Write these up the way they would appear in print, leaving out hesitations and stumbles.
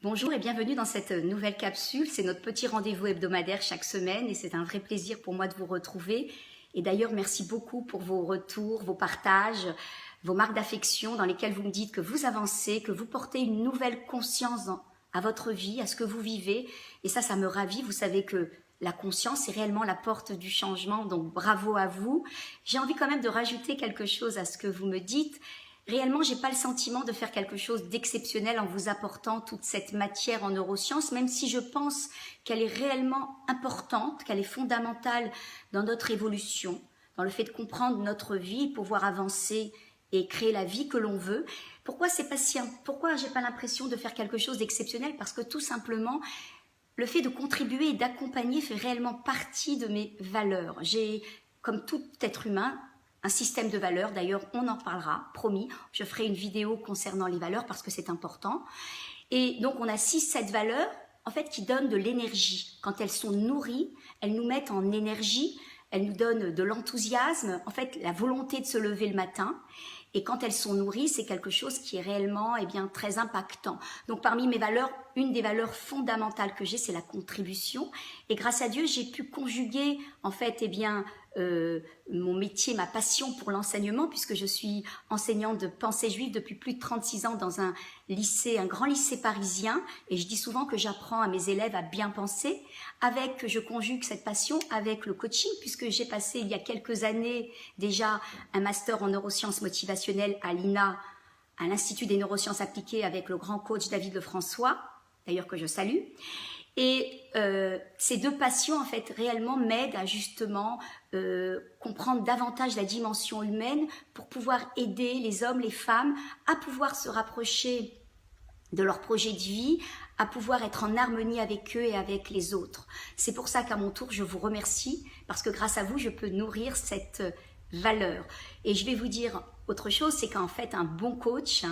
Bonjour et bienvenue dans cette nouvelle capsule. C'est notre petit rendez-vous hebdomadaire chaque semaine et c'est un vrai plaisir pour moi de vous retrouver. Et d'ailleurs, merci beaucoup pour vos retours, vos partages, vos marques d'affection dans lesquelles vous me dites que vous avancez, que vous portez une nouvelle conscience à votre vie, à ce que vous vivez. Et ça me ravit. Vous savez que la conscience est réellement la porte du changement, donc bravo à vous. J'ai envie quand même de rajouter quelque chose à ce que vous me dites. Réellement, j'ai pas le sentiment de faire quelque chose d'exceptionnel en vous apportant toute cette matière en neurosciences, même si je pense qu'elle est réellement importante, qu'elle est fondamentale dans notre évolution, dans le fait de comprendre notre vie, pouvoir avancer et créer la vie que l'on veut. Pourquoi c'est pas si, pourquoi j'ai pas l'impression de faire quelque chose d'exceptionnel? Parce que tout simplement, le fait de contribuer et d'accompagner fait réellement partie de mes valeurs. J'ai, comme tout être humain, un système de valeurs, d'ailleurs on en parlera, promis, je ferai une vidéo concernant les valeurs parce que c'est important. Et donc on a 6-7 valeurs en fait qui donnent de l'énergie. Quand elles sont nourries, elles nous mettent en énergie, elles nous donnent de l'enthousiasme, en fait la volonté de se lever le matin. Et quand elles sont nourries, c'est quelque chose qui est réellement très impactant. Donc parmi mes valeurs, une des valeurs fondamentales que j'ai, c'est la contribution. Et grâce à Dieu, j'ai pu conjuguer en fait mon métier, ma passion pour l'enseignement, puisque je suis enseignante de pensée juive depuis plus de 36 ans dans un lycée, un grand lycée parisien. Et je dis souvent que j'apprends à mes élèves à bien penser, je conjugue cette passion avec le coaching, puisque j'ai passé il y a quelques années déjà un master en neurosciences motivationnelles à l'INA, à l'Institut des neurosciences appliquées avec le grand coach David Lefrançois, d'ailleurs que je salue. Et ces deux passions, en fait, réellement m'aident à justement comprendre davantage la dimension humaine pour pouvoir aider les hommes, les femmes à pouvoir se rapprocher de leur projet de vie, à pouvoir être en harmonie avec eux et avec les autres. C'est pour ça qu'à mon tour, je vous remercie, parce que grâce à vous, je peux nourrir cette valeur. Et je vais vous dire autre chose, c'est qu'en fait, un bon coach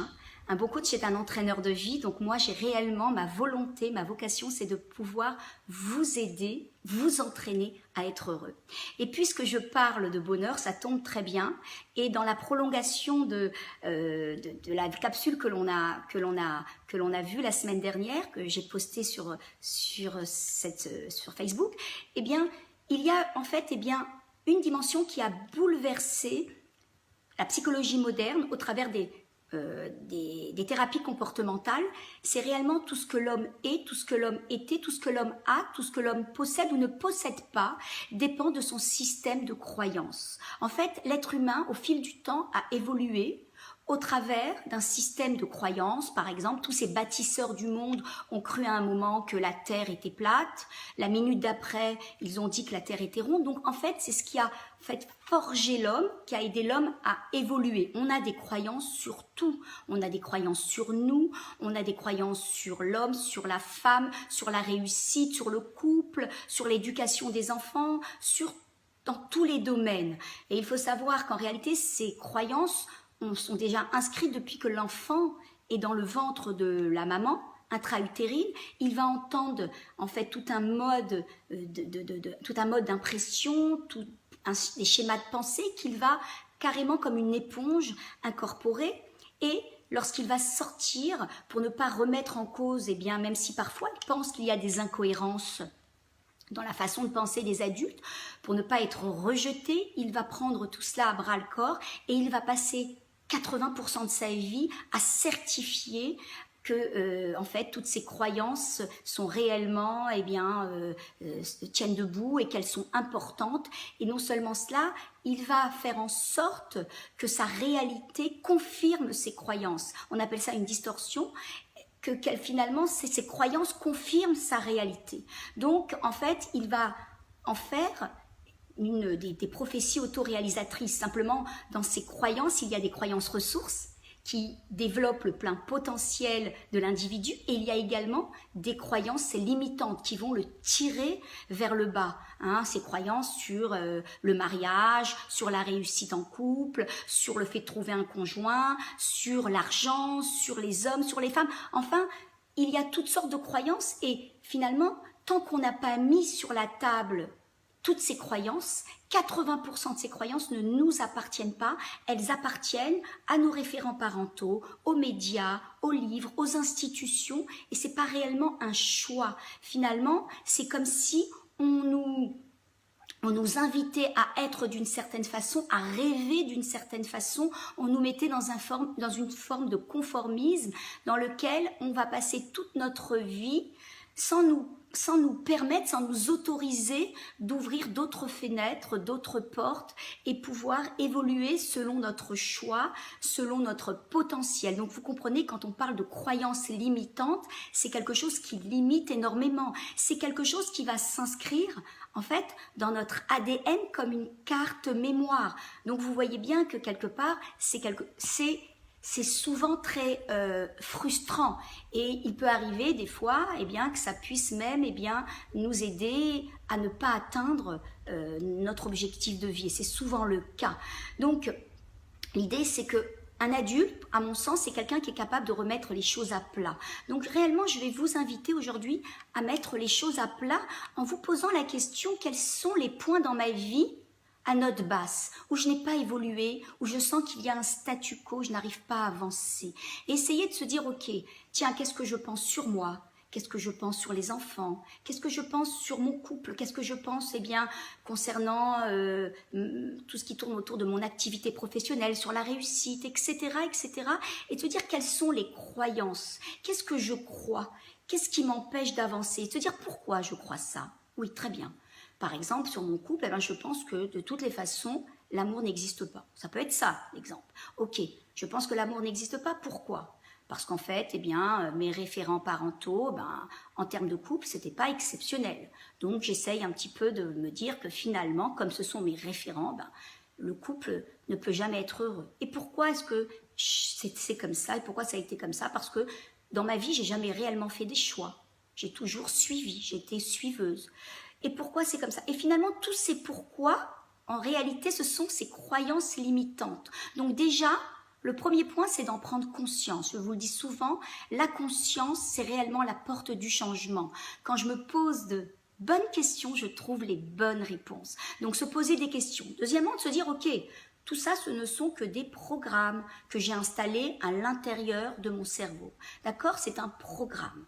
est un entraîneur de vie. Donc moi, j'ai réellement ma volonté, ma vocation, c'est de pouvoir vous aider, vous entraîner à être heureux. Et puisque je parle de bonheur, ça tombe très bien. Et dans la prolongation de la capsule que l'on a vue la semaine dernière, que j'ai postée sur Facebook, il y a en fait une dimension qui a bouleversé la psychologie moderne au travers des thérapies comportementales. C'est réellement tout ce que l'homme est, tout ce que l'homme était, tout ce que l'homme a, tout ce que l'homme possède ou ne possède pas, dépend de son système de croyances. En fait, l'être humain, au fil du temps, a évolué au travers d'un système de croyances. Par exemple, tous ces bâtisseurs du monde ont cru à un moment que la Terre était plate. La minute d'après, ils ont dit que la Terre était ronde. Donc, en fait, c'est ce qui a forgé l'homme, qui a aidé l'homme à évoluer. On a des croyances sur tout. On a des croyances sur nous, on a des croyances sur l'homme, sur la femme, sur la réussite, sur le couple, sur l'éducation des enfants, dans tous les domaines. Et il faut savoir qu'en réalité, ces croyances sont déjà inscrites depuis que l'enfant est dans le ventre de la maman intra-utérine. Il va entendre en fait tout un mode d'impression, des schémas de pensée qu'il va carrément comme une éponge incorporer. Et lorsqu'il va sortir, pour ne pas remettre en cause, même si parfois il pense qu'il y a des incohérences dans la façon de penser des adultes, pour ne pas être rejeté, il va prendre tout cela à bras-le-corps et il va passer 80% de sa vie à certifier que en fait toutes ces croyances sont réellement tiennent debout et qu'elles sont importantes. Et non seulement cela, il va faire en sorte que sa réalité confirme ses croyances. On appelle ça une distorsion. Finalement, ces croyances confirment sa réalité. Donc, en fait, il va en faire des prophéties autoréalisatrices. Simplement, dans ces croyances, il y a des croyances ressources qui développent le plein potentiel de l'individu, et il y a également des croyances limitantes qui vont le tirer vers le bas. Ces croyances sur le mariage, sur la réussite en couple, sur le fait de trouver un conjoint, sur l'argent, sur les hommes, sur les femmes. Enfin, il y a toutes sortes de croyances et finalement, tant qu'on n'a pas mis sur la table toutes ces croyances, 80% de ces croyances ne nous appartiennent pas, elles appartiennent à nos référents parentaux, aux médias, aux livres, aux institutions, et c'est pas réellement un choix. Finalement, c'est comme si on nous invitait à être d'une certaine façon, à rêver d'une certaine façon, on nous mettait dans une forme de conformisme dans lequel on va passer toute notre vie sans nous permettre, sans nous autoriser d'ouvrir d'autres fenêtres, d'autres portes et pouvoir évoluer selon notre choix, selon notre potentiel. Donc vous comprenez, quand on parle de croyances limitantes, c'est quelque chose qui limite énormément. C'est quelque chose qui va s'inscrire en fait dans notre ADN comme une carte mémoire. Donc vous voyez bien que quelque part, c'est souvent très frustrant et il peut arriver des fois que ça puisse même nous aider à ne pas atteindre notre objectif de vie, et c'est souvent le cas. Donc l'idée c'est que un adulte, à mon sens, c'est quelqu'un qui est capable de remettre les choses à plat. Donc réellement, je vais vous inviter aujourd'hui à mettre les choses à plat en vous posant la question: quels sont les points dans ma vie à note basse, où je n'ai pas évolué, où je sens qu'il y a un statu quo, je n'arrive pas à avancer. Et essayez de se dire, ok, tiens, qu'est-ce que je pense sur moi? Qu'est-ce que je pense sur les enfants? Qu'est-ce que je pense sur mon couple? Qu'est-ce que je pense concernant tout ce qui tourne autour de mon activité professionnelle, sur la réussite, etc., etc. Et de se dire quelles sont les croyances? Qu'est-ce que je crois? Qu'est-ce qui m'empêche d'avancer? Et de se dire pourquoi je crois ça? Oui, très bien. Par exemple, sur mon couple, je pense que de toutes les façons, l'amour n'existe pas. Ça peut être ça, l'exemple. Ok, je pense que l'amour n'existe pas. Pourquoi? Parce qu'en fait, mes référents parentaux, en termes de couple, c'était pas exceptionnel. Donc, j'essaye un petit peu de me dire que finalement, comme ce sont mes référents, le couple ne peut jamais être heureux. Et pourquoi est-ce que c'est comme ça? Et pourquoi ça a été comme ça? Parce que dans ma vie, j'ai jamais réellement fait des choix. J'ai toujours suivi, j'ai été suiveuse. Et pourquoi c'est comme ça? Et finalement, tous ces pourquoi, en réalité, ce sont ces croyances limitantes. Donc déjà, le premier point, c'est d'en prendre conscience. Je vous le dis souvent, la conscience, c'est réellement la porte du changement. Quand je me pose de bonnes questions, je trouve les bonnes réponses. Donc se poser des questions. Deuxièmement, de se dire, ok, tout ça, ce ne sont que des programmes que j'ai installés à l'intérieur de mon cerveau. D'accord? C'est un programme.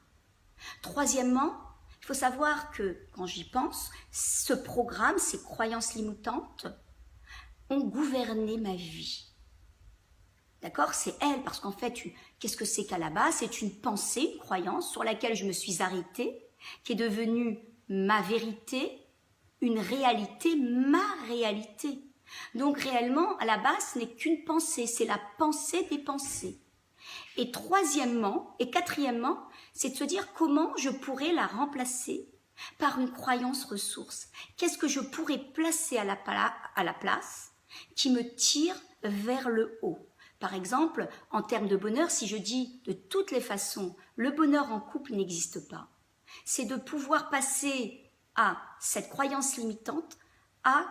Troisièmement, il faut savoir que, quand j'y pense, ce programme, ces croyances limitantes, ont gouverné ma vie. D'accord? C'est elle, parce qu'en fait, qu'est-ce que c'est qu'à la base? C'est une pensée, une croyance sur laquelle je me suis arrêtée, qui est devenue ma vérité, une réalité, ma réalité. Donc réellement, à la base, ce n'est qu'une pensée, c'est la pensée des pensées. Et troisièmement et quatrièmement, c'est de se dire comment je pourrais la remplacer par une croyance ressource. Qu'est-ce que je pourrais placer à la place qui me tire vers le haut? Par exemple, en termes de bonheur, si je dis de toutes les façons, le bonheur en couple n'existe pas, c'est de pouvoir passer à cette croyance limitante à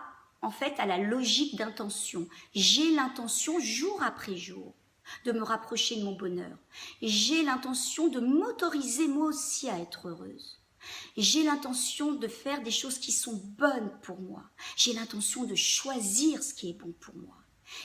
la logique d'intention. J'ai l'intention jour après jour de me rapprocher de mon bonheur. J'ai l'intention de m'autoriser moi aussi à être heureuse. J'ai l'intention de faire des choses qui sont bonnes pour moi. J'ai l'intention de choisir ce qui est bon pour moi.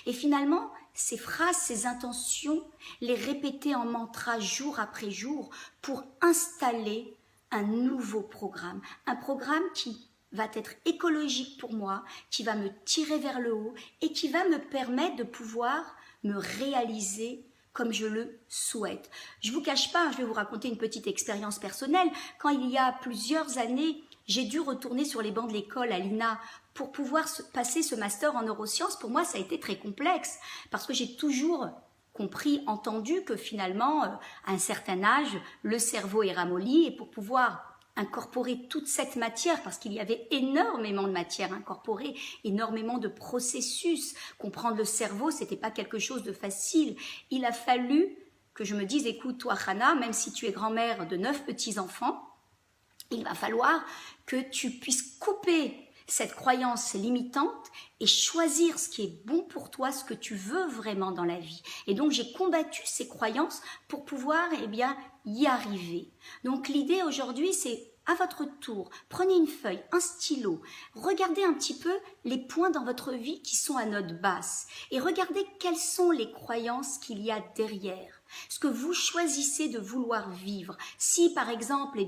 Et finalement, ces phrases, ces intentions, les répéter en mantra jour après jour pour installer un nouveau programme. Un programme qui va être écologique pour moi, qui va me tirer vers le haut et qui va me permettre de pouvoir me réaliser comme je le souhaite. Je ne vous cache pas, je vais vous raconter une petite expérience personnelle. Quand il y a plusieurs années, j'ai dû retourner sur les bancs de l'école à l'INA pour pouvoir passer ce master en neurosciences. Pour moi, ça a été très complexe parce que j'ai toujours compris, entendu que finalement, à un certain âge, le cerveau est ramolli et pour pouvoir incorporer toute cette matière, parce qu'il y avait énormément de matière incorporée, énormément de processus. Comprendre le cerveau, c'était pas quelque chose de facile. Il a fallu que je me dise, écoute, toi, Hana, même si tu es grand-mère de 9 petits-enfants, il va falloir que tu puisses couper cette croyance limitante et choisir ce qui est bon pour toi, ce que tu veux vraiment dans la vie. Et donc, j'ai combattu ces croyances pour pouvoir, y arriver. Donc, l'idée aujourd'hui, c'est à votre tour, prenez une feuille, un stylo, regardez un petit peu les points dans votre vie qui sont à note basse et regardez quelles sont les croyances qu'il y a derrière. Ce que vous choisissez de vouloir vivre. Si par exemple,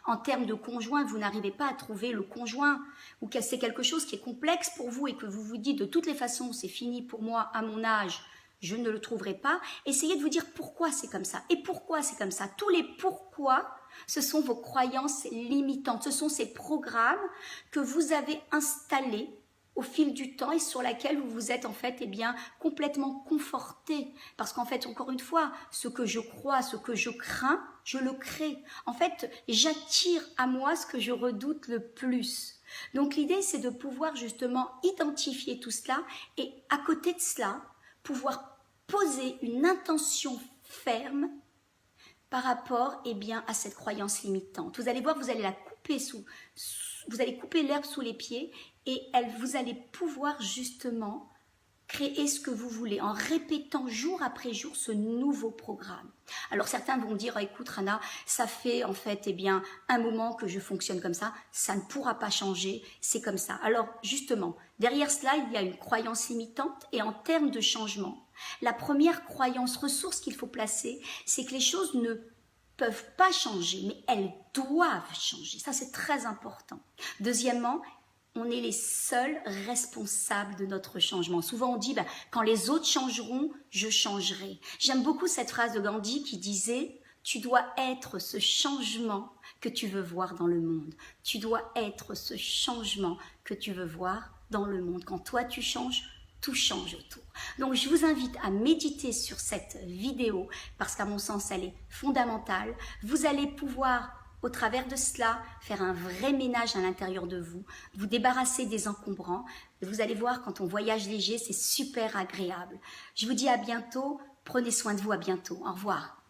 en termes de conjoint, vous n'arrivez pas à trouver le conjoint ou que c'est quelque chose qui est complexe pour vous et que vous vous dites de toutes les façons, c'est fini pour moi à mon âge, je ne le trouverai pas, essayez de vous dire pourquoi c'est comme ça et pourquoi c'est comme ça. Tous les pourquoi, ce sont vos croyances limitantes, ce sont ces programmes que vous avez installés au fil du temps et sur laquelle vous vous êtes en fait complètement conforté. Parce qu'en fait, encore une fois, ce que je crois, ce que je crains, je le crée. En fait, j'attire à moi ce que je redoute le plus. Donc l'idée, c'est de pouvoir justement identifier tout cela et à côté de cela, pouvoir poser une intention ferme par rapport à cette croyance limitante. Vous allez voir, vous allez la couper vous allez couper l'herbe sous les pieds et vous allez pouvoir justement créer ce que vous voulez en répétant jour après jour ce nouveau programme. Alors certains vont dire, écoute Rana, ça fait en fait un moment que je fonctionne comme ça ne pourra pas changer, c'est comme ça. Alors justement, derrière cela, il y a une croyance limitante et en termes de changement, la première croyance ressource qu'il faut placer, c'est que les choses ne peuvent pas changer, mais elles doivent changer. Ça, c'est très important. Deuxièmement, on est les seuls responsables de notre changement. Souvent, on dit, quand les autres changeront, je changerai. J'aime beaucoup cette phrase de Gandhi qui disait, tu dois être ce changement que tu veux voir dans le monde. Tu dois être ce changement que tu veux voir dans le monde. Quand toi, tu changes, tout change autour. Donc, je vous invite à méditer sur cette vidéo parce qu'à mon sens, elle est fondamentale. Vous allez pouvoir, au travers de cela, faire un vrai ménage à l'intérieur de vous, vous débarrasser des encombrants. Vous allez voir, quand on voyage léger, c'est super agréable. Je vous dis à bientôt. Prenez soin de vous. À bientôt. Au revoir.